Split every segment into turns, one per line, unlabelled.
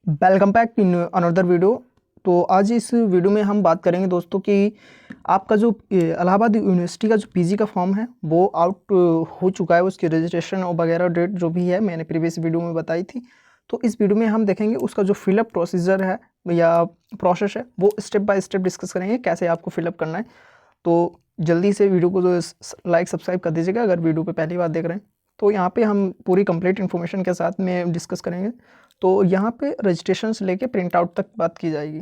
Welcome back in another video. तो आज इस वीडियो में हम बात करेंगे दोस्तों कि आपका जो इलाहाबाद यूनिवर्सिटी का जो पीजी का फॉर्म है वो आउट हो चुका है। उसकी रजिस्ट्रेशन और वगैरह डेट जो भी है मैंने प्रीवियस वीडियो में बताई थी। तो इस वीडियो में हम देखेंगे उसका जो फिलअप प्रोसीजर है या प्रोसेस है वो स्टेप बाय स्टेप डिस्कस करेंगे कैसे आपको फिलअप करना है। तो जल्दी से वीडियो को जो लाइक सब्सक्राइब कर दीजिएगा अगर वीडियो पे पहली बार देख रहे हैं। तो यहाँ पे हम पूरी कंप्लीट इन्फॉर्मेशन के साथ में डिस्कस करेंगे। तो यहाँ पे रजिस्ट्रेशन से लेके प्रिंट आउट तक बात की जाएगी।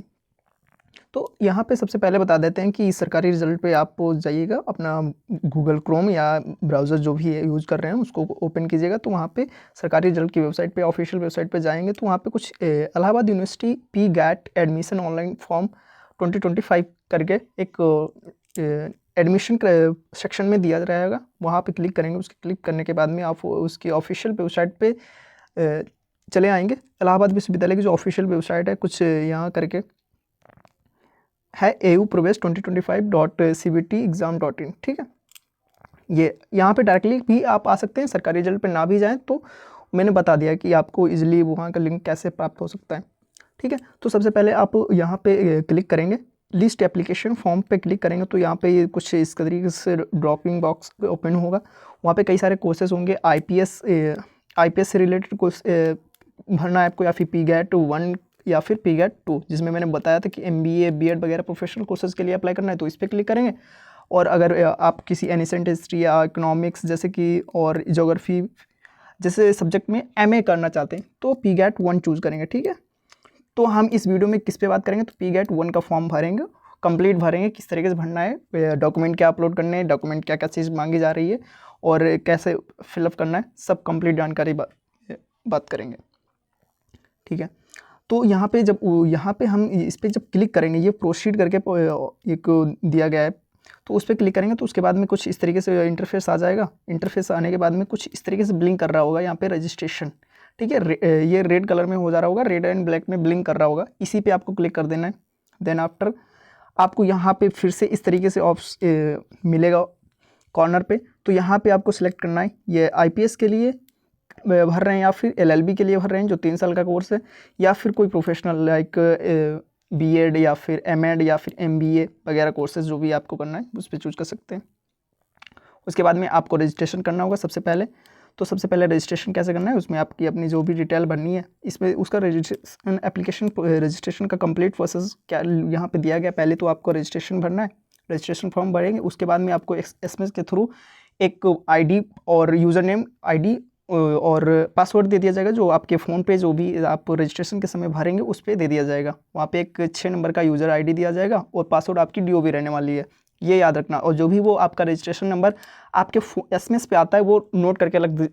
तो यहाँ पे सबसे पहले बता देते हैं कि सरकारी रिजल्ट पे आप जाइएगा, अपना गूगल क्रोम या ब्राउज़र जो भी है यूज़ कर रहे हैं उसको ओपन कीजिएगा। तो वहाँ पे सरकारी रिजल्ट की वेबसाइट पे, ऑफिशियल वेबसाइट पे जाएंगे तो वहाँ पे कुछ Allahabad university P GAT admission online form 2025 करके एक एडमिशन सेक्शन में दिया रहेगा। वहाँ पे क्लिक करेंगे। उसके क्लिक करने के बाद में आप उसकी ऑफिशियल वेबसाइट पे चले आएंगे। इलाहाबाद विश्वविद्यालय की जो ऑफिशियल वेबसाइट है कुछ यहाँ करके है auproves2025.cbtexam.in, ठीक है। ये यहाँ पे डायरेक्टली भी आप आ सकते हैं, सरकारी रिजल्ट पे ना भी जाएं तो मैंने बता दिया कि आपको इजीली वहाँ का लिंक कैसे प्राप्त हो सकता है, ठीक है। तो सबसे पहले आप यहाँ पे क्लिक करेंगे, लिस्ट एप्लीकेशन फॉर्म पे क्लिक करेंगे तो यहाँ पे कुछ इस तरीके से ड्रॉपिंग बॉक्स ओपन होगा। वहाँ पे कई सारे कोर्सेज होंगे। आईपीएस से रिलेटेड कोर्स भरना है आपको, या फिर पीगैट 1 या फिर पीगैट 2, जिसमें मैंने बताया था कि एमबीए बीएड वगैरह प्रोफेशनल कोर्सेज के लिए अप्लाई करना है तो इस पर क्लिक करेंगे। और अगर आप किसी एनिसेंट हिस्ट्री या इकोनॉमिक्स जैसे कि और ज्योग्राफी जैसे सब्जेक्ट में एमए करना चाहते हैं तो पीगैट 1 चूज़ करेंगे, ठीक है। तो हम इस वीडियो में किस पे बात करेंगे, तो पीगैट 1 का फॉर्म भरेंगे, कंप्लीट भरेंगे, किस तरीके से भरना है, डॉक्यूमेंट क्या अपलोड करने हैं, डॉक्यूमेंट क्या क्या चीज़ मांगी जा रही है और कैसे फिलअप करना है, सब कंप्लीट जानकारी बात करेंगे, ठीक है। तो यहाँ पे हम इस पर जब क्लिक करेंगे, ये प्रोसीड करके एक दिया गया है, तो उस पर क्लिक करेंगे तो उसके बाद में कुछ इस तरीके से इंटरफेस आ जाएगा। इंटरफेस आने के बाद में कुछ इस तरीके से ब्लिंक कर रहा होगा यहाँ पे रजिस्ट्रेशन, ठीक है। ये रेड कलर में हो जा रहा होगा, रेड एंड ब्लैक में ब्लिंक कर रहा होगा, इसी पे आपको क्लिक कर देना है। देन आफ्टर आपको यहाँ पे फिर से इस तरीके से मिलेगा कॉर्नर पे। तो यहाँ पे आपको सिलेक्ट करना है, ये आईपीएस के लिए भर रहे हैं या फिर एलएलबी के लिए भर रहे हैं जो 3 साल का कोर्स है, या फिर कोई प्रोफेशनल लाइक बीएड या फिर एमएड या फिर एमबीए वगैरह कोर्सेज जो भी आपको करना है उस पर चूज़ कर सकते हैं। उसके बाद में आपको रजिस्ट्रेशन करना होगा सबसे पहले। तो सबसे पहले रजिस्ट्रेशन कैसे करना है, उसमें आपकी अपनी जो भी डिटेल भरनी है, इसमें उसका रजिस्ट्रेशन एप्लीकेशन रजिस्ट्रेशन का कंप्लीट प्रोसेस क्या यहाँ पे दिया गया। पहले तो आपको रजिस्ट्रेशन भरना है, रजिस्ट्रेशन फॉर्म भरेंगे, उसके बाद में आपको एसएमएस के थ्रू एक आईडी और यूज़र नेम आईडी और पासवर्ड दे दिया जाएगा, जो आपके फ़ोन पे जो भी आप रजिस्ट्रेशन के समय भरेंगे उस पर दे दिया जाएगा। वहाँ पे एक 6 नंबर का यूज़र आईडी दिया जाएगा और पासवर्ड आपकी डीओबी रहने वाली है, ये याद रखना। और जो भी वो आपका रजिस्ट्रेशन नंबर आपके एसएमएस पे आता है वो नोट करके अलग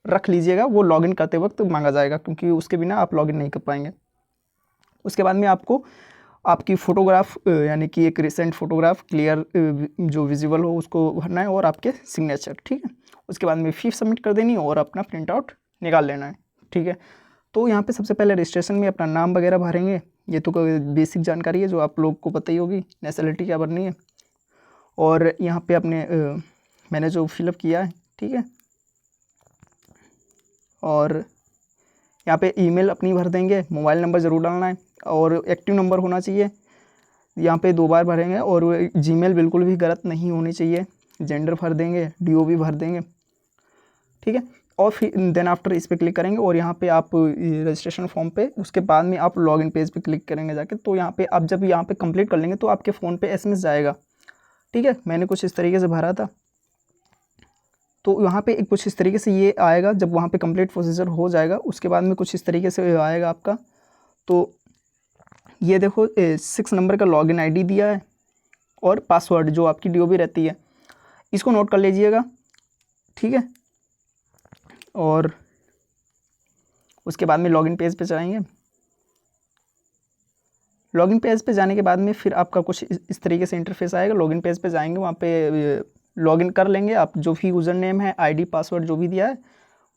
रख लीजिएगा, वो लॉगिन करते वक्त मांगा जाएगा, क्योंकि उसके बिना आप लॉगिन नहीं कर पाएंगे। उसके बाद में आपको आपकी फ़ोटोग्राफ यानी कि एक रिसेंट फ़ोटोग्राफ क्लियर जो विजिबल हो उसको भरना है और आपके सिग्नेचर, ठीक है। उसके बाद में फ़ीस सबमिट कर देनी और अपना प्रिंट आउट निकाल लेना है, ठीक है। तो यहाँ पे सबसे पहले रजिस्ट्रेशन में अपना नाम वगैरह भरेंगे, ये तो बेसिक जानकारी है जो आप लोग को पता ही होगी। नेशनलिटी क्या भरनी है, और यहाँ पे अपने मैंने जो फिलअप किया है, ठीक है। और यहाँ पे ईमेल अपनी भर देंगे, मोबाइल नंबर ज़रूर डालना है और एक्टिव नंबर होना चाहिए। यहाँ पे 2 बार भरेंगे और जीमेल बिल्कुल भी गलत नहीं होनी चाहिए। जेंडर भर देंगे, डीओबी भर देंगे, ठीक है। और फिर देन आफ्टर इस पर क्लिक करेंगे और यहाँ पे आप रजिस्ट्रेशन फॉर्म पे, उसके बाद में आप लॉगिन पेज पे क्लिक करेंगे जाके। तो यहाँ पे आप जब यहाँ पे कंप्लीट कर लेंगे तो आपके फ़ोन पे एसएमएस जाएगा, ठीक है। मैंने कुछ इस तरीके से भरा था, तो वहाँ पे कुछ इस तरीके से ये आएगा। जब वहाँ पे कंप्लीट प्रोसीजर हो जाएगा उसके बाद में कुछ इस तरीके से आएगा आपका। तो ये देखो 6 नंबर का लॉगिन आईडी दिया है और पासवर्ड जो आपकी डीओबी रहती है, इसको नोट कर लीजिएगा, ठीक है। और उसके बाद में लॉगिन पेज पे जाएंगे। लॉगिन पेज पे जाने के बाद में फिर आपका कुछ इस तरीके से इंटरफेस आएगा। लॉगिन पेज पे जाएंगे, वहाँ पे लॉगिन कर लेंगे आप, जो भी यूज़र नेम है, आईडी, पासवर्ड जो भी दिया है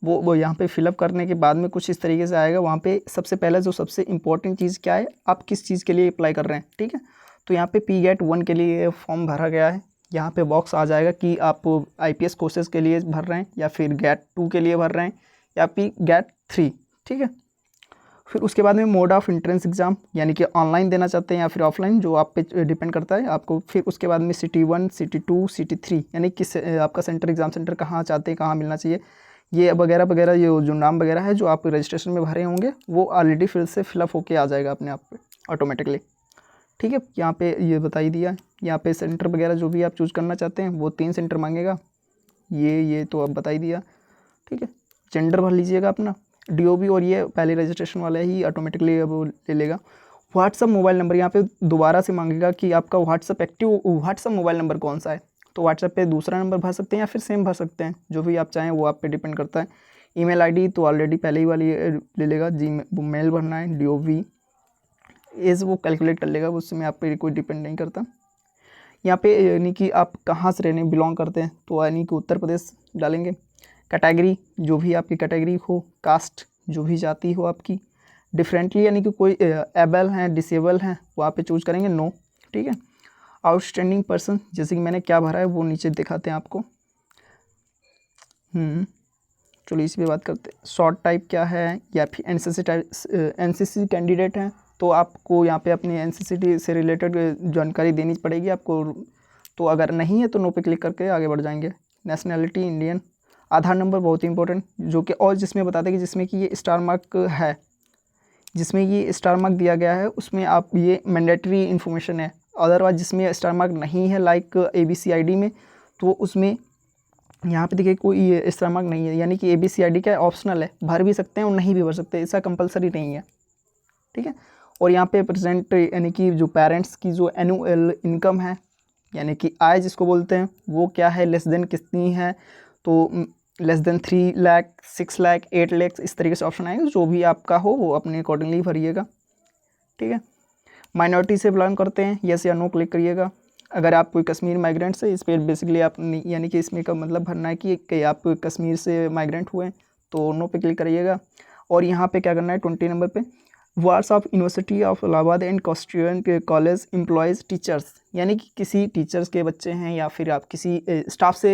वो यहाँ पे फिलअप करने के बाद में कुछ इस तरीके से आएगा। वहाँ पे सबसे पहले जो सबसे इंपॉर्टेंट चीज़ क्या है, आप किस चीज़ के लिए अप्लाई कर रहे हैं, ठीक है। तो यहाँ पे पीगैट 1 के लिए फॉर्म भरा गया है। यहाँ पे बॉक्स आ जाएगा कि आप आईपीएस कोर्सेज़ के लिए भर रहे हैं या फिर गैट 2 के लिए भर रहे हैं या फिर गैट 3, ठीक है। फिर उसके बाद में मोड ऑफ एंट्रेंस एग्ज़ाम, यानी कि ऑनलाइन देना चाहते हैं या फिर ऑफलाइन, जो आप पे डिपेंड करता है आपको। फिर उसके बाद में सिटी 1, सिटी 2, सिटी 3, यानी किस आपका सेंटर, एग्ज़ाम सेंटर कहाँ चाहते हैं, कहाँ मिलना चाहिए, ये वगैरह वगैरह, ये जो नाम वगैरह है जो आप रजिस्ट्रेशन में भरे होंगे वो ऑलरेडी फिर से फिलअप होके आ जाएगा अपने आप पे ऑटोमेटिकली। ठीक है, यहाँ पे ये बता ही दिया। यहाँ पे सेंटर वगैरह जो भी आप चूज़ करना चाहते हैं वो 3 सेंटर मांगेगा, ये तो अब बता ही दिया। ठीक है, जेंडर भर लीजिएगा अपना, DOB, और ये पहले रजिस्ट्रेशन वाला ही ऑटोमेटिकली अब ले लेगा। व्हाट्सअप मोबाइल नंबर यहाँ पे दोबारा से मांगेगा कि आपका WhatsApp active WhatsApp mobile number कौन सा है। तो व्हाट्सएप पे दूसरा नंबर भर सकते हैं या फिर सेम भर सकते हैं, जो भी आप चाहें वो आप पे डिपेंड करता है। ईमेल आईडी तो ऑलरेडी पहले ही वाली ले लेगा, मेल भरना है। DOB एज वो कैलकुलेट कर लेगा, उसमें आप पे कोई डिपेंड नहीं करता। यहाँ पे यानी कि आप कहाँ से रहने बिलोंग करते हैं, तो यानी कि उत्तर प्रदेश डालेंगे। कैटेगरी, जो भी आपकी कैटेगरी हो, कास्ट, जो भी जाति हो आपकी, डिफरेंटली यानी कि कोई एबल हैं, डिसेबल हैं, वो आप पे चूज़ करेंगे, नो। ठीक है, आउटस्टैंडिंग पर्सन, जैसे कि मैंने क्या भरा है वो नीचे दिखाते हैं आपको। चलिए इसी पे बात करते हैं। शॉर्ट टाइप क्या है, या फिर NCC कैंडिडेट हैं तो आपको यहाँ पे अपनी NCC से रिलेटेड जानकारी देनी पड़ेगी आपको। तो अगर नहीं है तो नो पे क्लिक करके आगे बढ़ जाएंगे। Nationality Indian. आधार नंबर बहुत ही इंपॉर्टेंट, जो कि और जिसमें बताते हैं कि जिसमें कि ये स्टार मार्क है, जिसमें ये स्टार मार्क दिया गया है उसमें आप ये मैंडेटरी इन्फॉर्मेशन है। अदरवाइज जिसमें स्टार मार्क नहीं है लाइक ABCID में, तो उसमें यहाँ पे देखिए कोई ये स्टार मार्क नहीं है, यानी कि ABCID क्या है, ऑप्शनल है, भर भी सकते हैं और नहीं भी भर सकते, ऐसा कंपलसरी नहीं है। ठीक है, और यहाँ पे प्रेजेंट यानी कि जो पेरेंट्स की जो एनुअल इनकम है, यानी कि आय जिसको बोलते हैं, वो क्या है, लेस देन कितनी है, तो लेस देन 3 लाख, 6 लाख, 8 लाख, इस तरीके से ऑप्शन आएंगे। जो भी आपका हो वो अपने अकॉर्डिंगली भरिएगा। ठीक है, माइनॉरिटी से बिलोंग करते हैं, यस या नो क्लिक करिएगा। अगर आप कोई कश्मीर माइग्रेंट से, इस पर बेसिकली आप यानी कि इसमें का मतलब भरना है कि आप कश्मीर से माइग्रेंट हुए, तो नो पे क्लिक करिएगा। और यहाँ पे क्या करना है, 20 नंबर पे, wards of university of Allahabad and constituent college employees teachers, यानी कि किसी टीचर्स के बच्चे हैं या फिर आप किसी स्टाफ से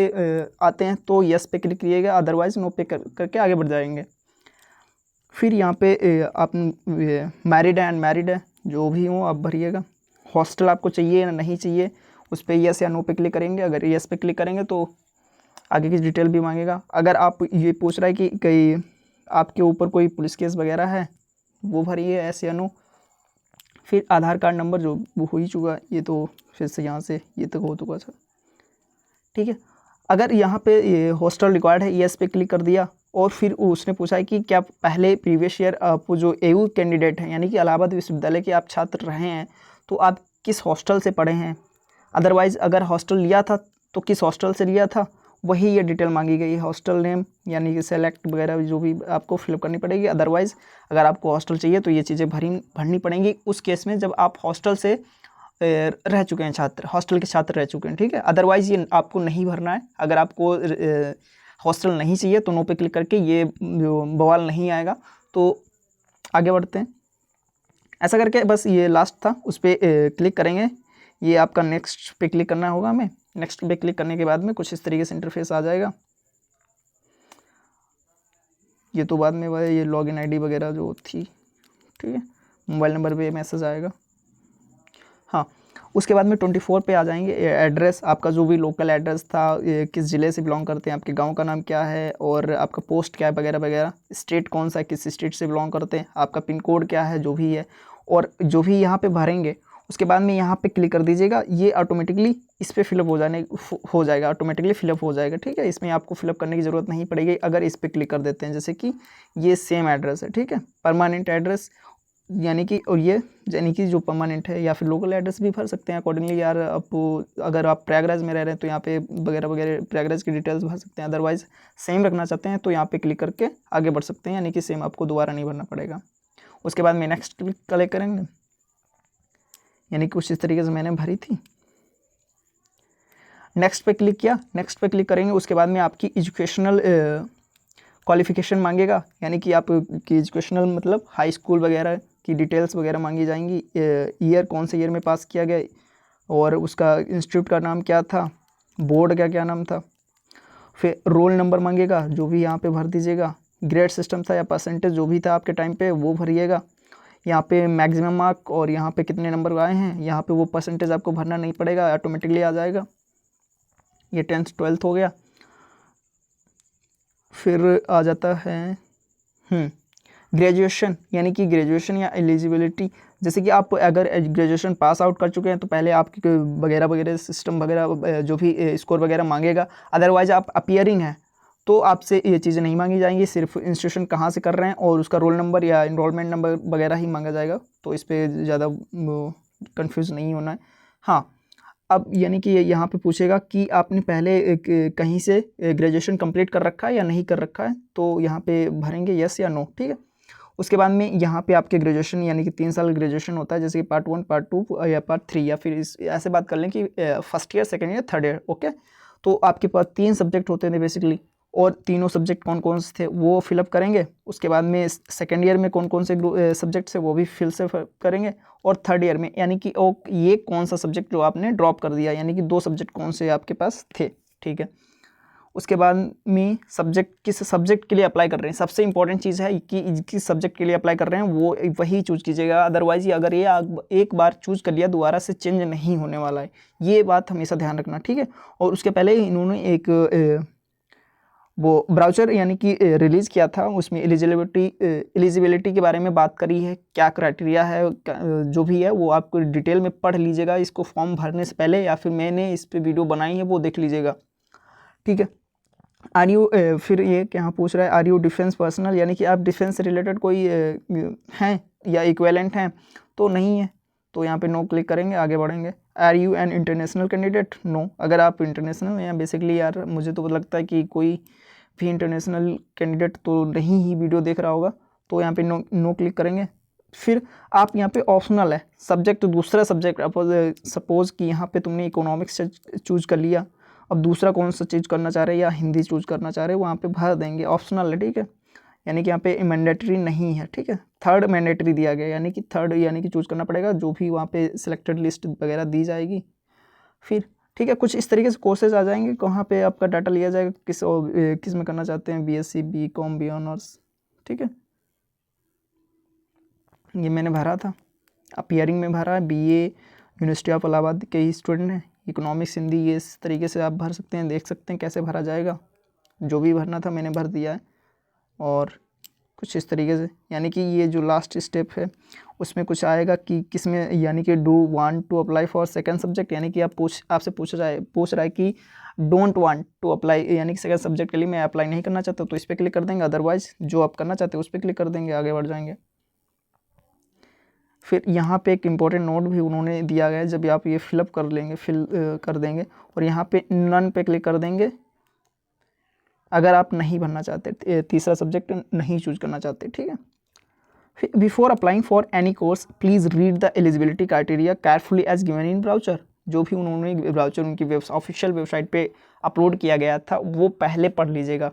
आते हैं तो यस पे क्लिक करिएगा, अदरवाइज नो पे करके आगे बढ़ जाएंगे। फिर यहाँ पे आप मैरिड है, अनमैरिड है, जो भी हो आप भरिएगा। हॉस्टल आपको चाहिए या नहीं चाहिए, उस पर यस या नो पे क्लिक करेंगे। अगर यस पे क्लिक करेंगे तो आगे की डिटेल भी मांगेगा। अगर आप ये पूछ रहा है कि कहीं आपके ऊपर कोई पुलिस केस वगैरह है, वो भरिए यस या नो। फिर आधार कार्ड नंबर जो वो हो ही चुका, ये तो फिर से यहाँ से ये तक हो चुका था। ठीक है, अगर यहाँ पे ये हॉस्टल रिक्वायर्ड है, यस पे क्लिक कर दिया। और फिर उसने पूछा है कि क्या पहले प्रीवियस ईयर आप जो AU कैंडिडेट हैं, यानी कि इलाहाबाद विश्वविद्यालय के आप छात्र रहे हैं, तो आप किस हॉस्टल से पढ़े हैं। अदरवाइज़ अगर हॉस्टल लिया था तो किस हॉस्टल से लिया था, वही ये डिटेल मांगी गई है। हॉस्टल नेम यानी कि सेलेक्ट वगैरह जो भी आपको फिलअप करनी पड़ेगी। अदरवाइज़ अगर आपको हॉस्टल चाहिए तो ये चीज़ें भरनी पड़ेंगी उस केस में जब आप हॉस्टल से रह चुके हैं, छात्र हॉस्टल के छात्र रह चुके हैं। ठीक है, अदरवाइज़ ये आपको नहीं भरना है। अगर आपको हॉस्टल नहीं चाहिए तो नो पे क्लिक करके ये बवाल नहीं आएगा। तो आगे बढ़ते हैं। ऐसा करके बस ये लास्ट था, उस पर क्लिक करेंगे। ये आपका नेक्स्ट पे क्लिक करना होगा हमें। नेक्स्ट पे क्लिक करने के बाद में कुछ इस तरीके से इंटरफेस आ जाएगा। ये तो बाद में ये लॉगिन ID वगैरह जो थी। ठीक है, मोबाइल नंबर पे मैसेज आएगा। हाँ, उसके बाद में 24 पे आ जाएंगे। एड्रेस आपका जो भी लोकल एड्रेस था, किस ज़िले से बिलोंग करते हैं, आपके गांव का नाम क्या है और आपका पोस्ट क्या है वगैरह वगैरह। स्टेट कौन सा है, किस स्टेट से बिलोंग करते हैं, आपका पिन कोड क्या है, जो भी है। और जो भी यहाँ पे भरेंगे उसके बाद में यहाँ पे क्लिक कर दीजिएगा। ये ऑटोमेटिकली इस पर फिलअप हो जाएगा, ऑटोमेटिकली फिलअप हो जाएगा। ठीक है, इसमें आपको फिलअप करने की ज़रूरत नहीं पड़ेगी अगर इस पर क्लिक कर देते हैं। जैसे कि ये सेम एड्रेस है, ठीक है, परमानेंट एड्रेस यानी कि, और ये यानी कि जो परमानेंट है, या फिर लोकल एड्रेस भी भर सकते हैं अकॉर्डिंगली। यार आप अगर आप प्रयागराज में रह रहे हैं तो यहाँ पे वगैरह वगैरह प्रयागराज की डिटेल्स भर सकते हैं। अदरवाइज़ सेम रखना चाहते हैं तो यहाँ पे क्लिक करके आगे बढ़ सकते हैं, यानी कि सेम आपको दोबारा नहीं भरना पड़ेगा। उसके बाद में नेक्स्ट क्लिक करेंगे, यानी कि कुछ इस तरीके से मैंने भरी थी। नेक्स्ट पे क्लिक किया, नेक्स्ट पे क्लिक करेंगे। उसके बाद में आपकी एजुकेशनल क्वालिफ़िकेशन मांगेगा, यानी कि आपकी एजुकेशनल मतलब हाई स्कूल वगैरह की डिटेल्स वगैरह मांगी जाएंगी। ईयर कौन से ईयर में पास किया गया और उसका इंस्टीट्यूट का नाम क्या था, बोर्ड का क्या नाम था। फिर रोल नंबर मांगेगा, जो भी यहाँ पे भर दीजिएगा। ग्रेड सिस्टम था या परसेंटेज जो भी था आपके टाइम पे वो भरिएगा। यहाँ पे मैक्सिमम मार्क और यहाँ पे कितने नंबर आए हैं, यहाँ पे वो परसेंटेज आपको भरना नहीं पड़ेगा, ऑटोमेटिकली आ जाएगा। ये 10th 12th हो गया। फिर आ जाता है ग्रेजुएशन, यानी कि ग्रेजुएशन या एलिजिबिलिटी। जैसे कि आप अगर ग्रेजुएशन पास आउट कर चुके हैं तो पहले आपकी वगैरह वगैरह सिस्टम वगैरह जो भी स्कोर वगैरह मांगेगा। अदरवाइज आप अपीयरिंग हैं तो आपसे ये चीज़ें नहीं मांगी जाएंगी, सिर्फ इंस्टीट्यूशन कहाँ से कर रहे हैं और उसका रोल नंबर या इनरोलमेंट नंबर वगैरह ही मांगा जाएगा। तो इस पर ज़्यादा कंफ्यूज नहीं होना है। हाँ, अब यानी कि यहाँ पे पूछेगा कि आपने पहले कहीं से ग्रेजुएशन कंप्लीट कर रखा है या नहीं कर रखा है, तो यहाँ पे भरेंगे यस या नो। ठीक है, उसके बाद में यहाँ पे आपके ग्रेजुएशन यानी कि 3 साल ग्रेजुएशन होता है, जैसे कि पार्ट 1 पार्ट 2 या पार्ट 3, या फिर ऐसे बात कर लें कि first year second year third year. Okay, तो आपके पास 3 सब्जेक्ट होते थे बेसिकली, और तीनों सब्जेक्ट कौन कौन से थे वो फिलअप करेंगे। उसके बाद में सेकेंड ईयर में कौन कौन से सब्जेक्ट थे वो भी फिल से करेंगे, और थर्ड ईयर में यानी कि ये कौन सा सब्जेक्ट जो आपने ड्रॉप कर दिया, यानी कि 2 सब्जेक्ट कौन से आपके पास थे। ठीक है, उसके बाद में सब्जेक्ट किस सब्जेक्ट के लिए अप्लाई कर रहे हैं, सबसे इंपॉर्टेंट चीज़ है कि किस सब्जेक्ट के लिए अप्लाई कर रहे हैं वो वही चूज़ कीजिएगा। अदरवाइज अगर ये एक बार चूज़ कर लिया दोबारा से चेंज नहीं होने वाला है, ये बात हमेशा ध्यान रखना। ठीक है, और उसके पहले इन्होंने एक वो ब्राउचर यानी कि रिलीज़ किया था, उसमें एलिजिबिलिटी के बारे में बात करी है, क्या क्राइटेरिया है, जो भी है वो आपको डिटेल में पढ़ लीजिएगा इसको फॉर्म भरने से पहले, या फिर मैंने इस पर वीडियो बनाई है वो देख लीजिएगा। ठीक है, आर यू फिर ये यहाँ पूछ रहा है आर यू डिफेंस पर्सनल, यानी कि आप डिफेंस से रिलेटेड कोई हैं या इक्वेलेंट हैं, तो नहीं है, तो यहाँ पे नो क्लिक करेंगे, आगे बढ़ेंगे। Are you an international candidate, no. अगर आप इंटरनेशनल हैं, बेसिकली यार मुझे तो लगता है कि कोई भी इंटरनेशनल कैंडिडेट तो नहीं ही वीडियो देख रहा होगा, तो यहाँ पे नो क्लिक करेंगे। फिर आप यहाँ पे ऑप्शनल है सब्जेक्ट, दूसरा सब्जेक्ट सपोज कि यहाँ पे तुमने इकोनॉमिक्स चूज कर लिया, अब दूसरा कौन सा चीज़ करना चाह रहे हैं या हिंदी चूज करना चाह रहे हैं, वहाँ पे भर देंगे, ऑप्शनल है। ठीक है, यानी कि यहाँ पे मैंडेटरी नहीं है। ठीक है, थर्ड मैंडेटरी दिया गया, यानी कि थर्ड यानी कि चूज करना पड़ेगा, जो भी वहाँ पे सिलेक्टेड लिस्ट वगैरह दी जाएगी। फिर ठीक है, कुछ इस तरीके से कोर्सेज आ जाएंगे, कहाँ पे आपका डाटा लिया जाएगा, किस में करना चाहते हैं, बीएससी, बीकॉम, बी ऑनर्स। ठीक है, ये मैंने भरा था, अपीयरिंग में भरा है, बीए यूनिवर्सिटी ऑफ इलाहाबाद के ही स्टूडेंट हैं, इकोनॉमिक्स हिंदी, ये इस तरीके से आप भर सकते हैं, देख सकते हैं कैसे भरा जाएगा। जो भी भरना था मैंने भर दिया है, और कुछ इस तरीके से, यानी कि ये जो लास्ट स्टेप है उसमें कुछ आएगा कि किस में, यानी कि do want to apply for second subject, यानी कि आपसे पूछ रहा है कि डोंट वांट टू अप्लाई, यानी कि सेकंड सब्जेक्ट के लिए मैं अप्लाई नहीं करना चाहता, तो इस पर क्लिक कर देंगे। अदरवाइज जो आप करना चाहते हैं उस पर क्लिक कर देंगे, आगे बढ़ जाएंगे। फिर यहाँ पे एक इम्पॉर्टेंट नोट भी उन्होंने दिया गया है, जब आप ये फिल कर देंगे और यहाँ पे नन पे क्लिक कर देंगे अगर आप नहीं भरना चाहते, तीसरा सब्जेक्ट नहीं चूज करना चाहते। ठीक है, फिर before applying for any course please read the eligibility criteria carefully as given in brochure. जो भी उन्होंने ब्राउचर उनकी ऑफिशियल वेबसाइट पे अपलोड किया गया था वो पहले पढ़ लीजिएगा,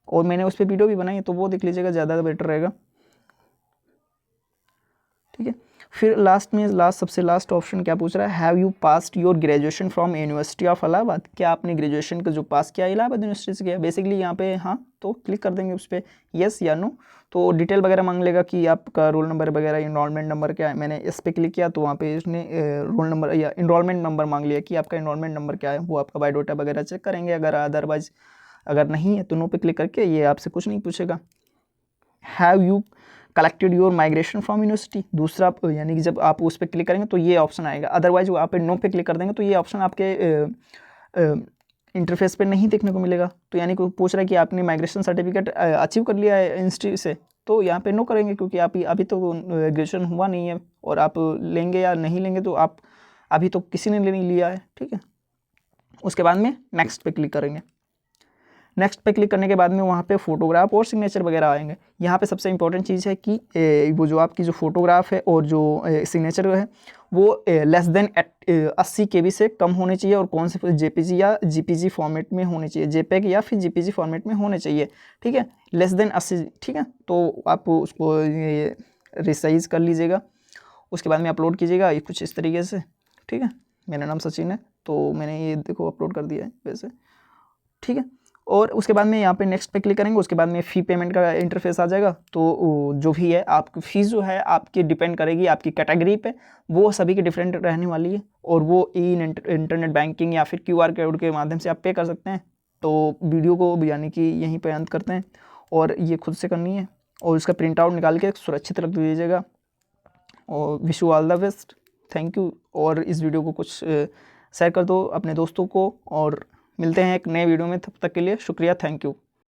और मैंने उस पर वीडियो भी बनाई है तो वो देख लीजिएगा, ज़्यादा बेटर रहेगा। ठीक है, फिर सबसे लास्ट ऑप्शन क्या पूछ रहा है, have you passed your graduation from university of Allahabad, क्या आपने ग्रेजुएशन का जो पास किया इलाहाबाद यूनिवर्सिटी से किया। बेसिकली यहाँ पे हाँ, तो क्लिक कर देंगे उस पर, येस या नो। तो डिटेल वगैरह मांग लेगा कि आपका रोल नंबर वगैरह, इनरोलमेंट नंबर क्या है। मैंने इस पर क्लिक किया तो वहाँ पे इसने रोल नंबर या इनरोलमेंट नंबर मांग लिया कि आपका इनरोलमेंट नंबर क्या है, वो आपका बायोडाटा वगैरह चेक करेंगे। अदरवाइज अगर नहीं है तो नो पे क्लिक करके ये आपसे कुछ नहीं पूछेगा। Have you collected your migration from university, दूसरा यानी कि जब आप उस पर क्लिक करेंगे तो ये ऑप्शन आएगा। अदरवाइज वो आप नो पे क्लिक कर देंगे तो ये ऑप्शन आपके इंटरफेस पे नहीं देखने को मिलेगा। तो यानी कि पूछ रहा है कि आपने माइग्रेशन सर्टिफिकेट अचीव कर लिया है इंस्टीट्यूट से, तो यहाँ पे नो करेंगे क्योंकि आप अभी तो ग्रेजुएशन हुआ नहीं है, और आप लेंगे या नहीं लेंगे तो आप अभी तो किसी ने नहीं लिया है। ठीक है, उसके बाद में नेक्स्ट पे क्लिक करेंगे। नेक्स्ट पे क्लिक करने के बाद में वहाँ पे फोटोग्राफ और सिग्नेचर वगैरह आएंगे। यहाँ पे सबसे इंपॉर्टेंट चीज़ है कि वो जो आपकी जो फोटोग्राफ है और जो सिग्नेचर है वो लेस देन 80 KB से कम होने चाहिए, और कौन से JPG या GPG फॉर्मेट में होने चाहिए, JPEG या फिर GPG फॉर्मेट में होने चाहिए। ठीक है, लेस देन 80। ठीक है, तो आप उसको रिसाइज कर लीजिएगा, उसके बाद में अपलोड कीजिएगा ये कुछ इस तरीके से। ठीक है, मेरा नाम सचिन है तो मैंने ये देखो अपलोड कर दिया है वैसे। ठीक है, और उसके बाद में यहाँ पे नेक्स्ट पे क्लिक करेंगे, उसके बाद में फ़ी पेमेंट का इंटरफेस आ जाएगा। तो जो भी है आपकी फ़ीस जो है आपकी डिपेंड करेगी आपकी कैटेगरी पे, वो सभी की डिफरेंट रहने वाली है, और वो इंटरनेट बैंकिंग या फिर QR कोड के माध्यम से आप पे कर सकते हैं। तो वीडियो को यानी कि यहीं पे अंत करते हैं, और ये खुद से करनी है, और इसका प्रिंट आउट निकाल के सुरक्षित रख दीजिएगा। और wish you all the best, thank you. और इस वीडियो को कुछ शेयर कर दो अपने दोस्तों को, और मिलते हैं एक नए वीडियो में, तब तक के लिए शुक्रिया, थैंक यू।